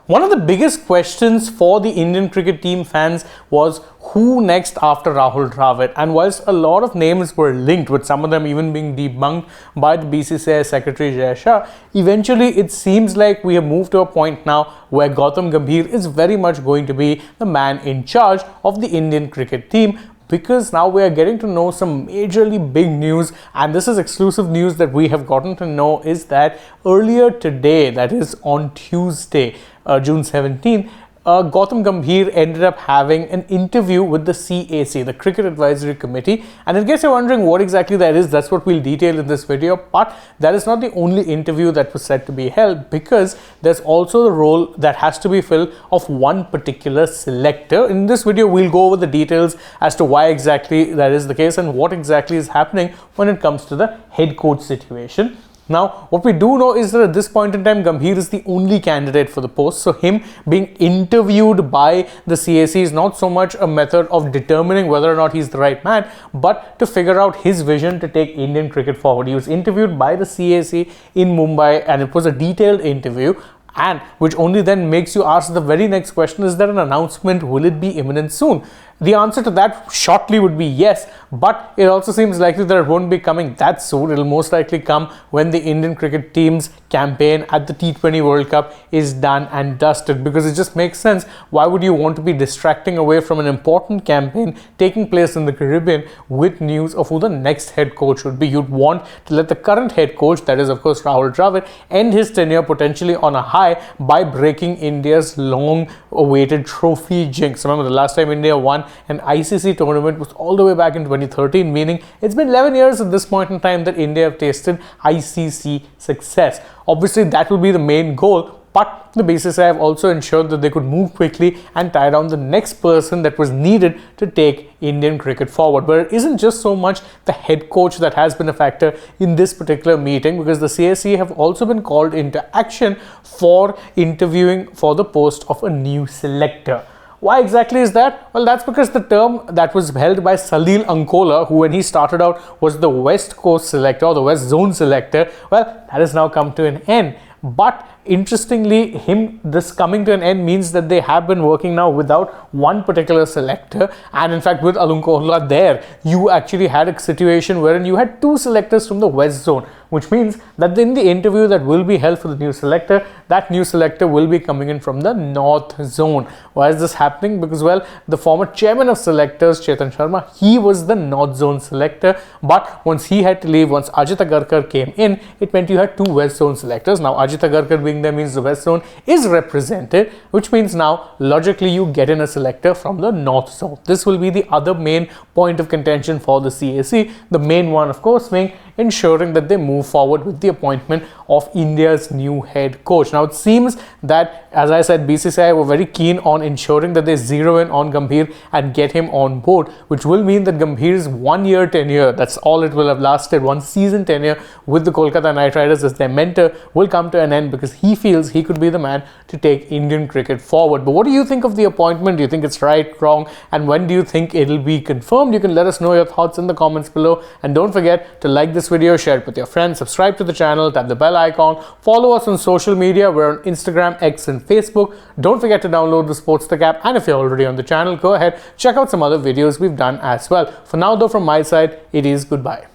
One of the biggest questions for the Indian cricket team fans was who next after Rahul Dravid, and whilst a lot of names were linked, with some of them even being debunked by the BCCI Secretary Jai Shah, eventually it seems like we have moved to a point now where Gautam Gambhir is very much going to be the man in charge of the Indian cricket team, because now we are getting to know some majorly big news, and this is exclusive news that we have gotten to know, is that earlier today, that is on Tuesday, June 17th, Gautam Gambhir ended up having an interview with the CAC, the Cricket Advisory Committee. And in case you're wondering what exactly that is, that's what we'll detail in this video. But that is not the only interview that was said to be held, because there's also the role that has to be filled of one particular selector. In this video, we'll go over the details as to why exactly that is the case and what exactly is happening when it comes to the head coach situation. Now, what we do know is that at this point in time, Gambhir is the only candidate for the post. So him being interviewed by the CAC is not so much a method of determining whether or not he's the right man, but to figure out his vision to take Indian cricket forward. He was interviewed by the CAC in Mumbai, and it was a detailed interview, and which only then makes you ask the very next question: is there an announcement? Will it be imminent soon? The answer to that shortly would be yes, but it also seems likely that it won't be coming that soon. It'll most likely come when the Indian cricket team's campaign at the T20 World Cup is done and dusted, because it just makes sense. Why would you want to be distracting away from an important campaign taking place in the Caribbean with news of who the next head coach would be? You'd want to let the current head coach, that is of course Rahul Dravid, end his tenure potentially on a high by breaking India's long-awaited trophy jinx. Remember, the last time India won an ICC tournament was all the way back in 2013, meaning it's been 11 years at this point in time that India have tasted ICC success. Obviously, that will be the main goal, but the BCCI have also ensured that they could move quickly and tie down the next person that was needed to take Indian cricket forward. But it isn't just so much the head coach that has been a factor in this particular meeting, because the CAC have also been called into action for interviewing for the post of a new selector. Why exactly is that? Well, that's because the term that was held by Salil Ankola, who when he started out was the West Coast selector or the West Zone selector, well, that has now come to an end. But interestingly, this coming to an end means that they have been working now without one particular selector, and in fact with Alunkola there, you actually had a situation wherein you had two selectors from the West Zone, which means that in the interview that will be held for the new selector, that new selector will be coming in from the North Zone. Why is this happening? Because, well, the former chairman of selectors, Chetan Sharma, he was the North Zone selector, but once he had to leave, once AajTak came in, it meant you had two West Zone selectors. Now AajTak being there means the West Zone is represented, which means now logically you get in a selector from the North Zone. This will be the other main point of contention for the CAC. The main one, of course, being ensuring that they move forward with the appointment of India's new head coach. Now, it seems that, as I said, BCCI were very keen on ensuring that they zero in on Gambhir and get him on board, which will mean that Gambhir's 1 year tenure, that's all it will have lasted, one season tenure with the Kolkata Knight Riders as their mentor, will come to an end, because he feels he could be the man to take Indian cricket forward. But what do you think of the appointment? Do you think it's right, wrong, and when do you think it'll be confirmed? You can let us know your thoughts in the comments below, and don't forget to like this video, share it with your friends, subscribe to the channel, tap the bell icon, follow us on social media. We're on Instagram, X and Facebook. Don't forget to download the AajTak app, and if you're already on the channel, go ahead, check out some other videos we've done as well. For now though, from my side, it is goodbye.